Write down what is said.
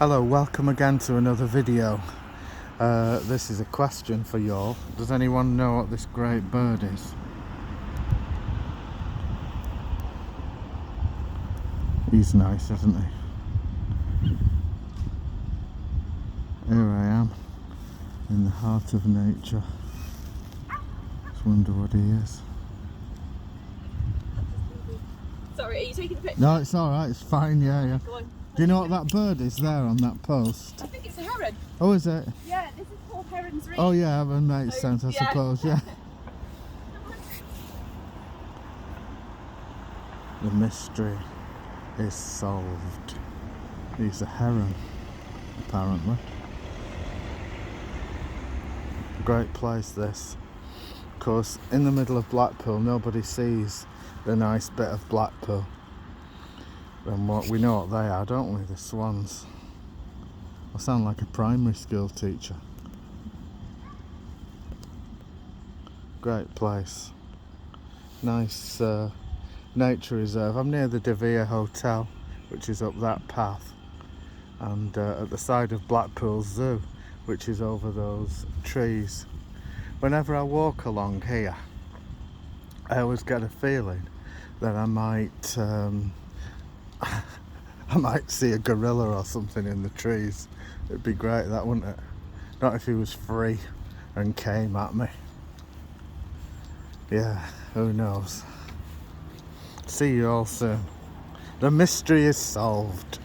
Hello, welcome again to another video. This is a question for y'all. Does anyone know what this great bird is? He's nice, isn't he? Here I am, in the heart of nature. Just wonder what he is. Sorry, are you taking a picture? No, it's alright, it's fine, yeah. Go on. Do you know what that bird is there on that post? I think it's a heron. Oh, is it? Yeah, this is called Heron's Reef. Oh yeah, that makes sense, I suppose, yeah. The mystery is solved. He's a heron, apparently. Great place this. Of course, in the middle of Blackpool, nobody sees the nice bit of Blackpool. And what we know what they are, don't we? The swans. I sound like a primary school teacher. Great place. Nice nature reserve. I'm near the De Vere Hotel, which is up that path, and at the side of Blackpool Zoo, which is over those trees. Whenever I walk along here, I always get a feeling that I might I might see a gorilla or something in the trees. It'd be great, that, wouldn't it? Not if he was free and came at me. Yeah, who knows? See you all soon. The mystery is solved.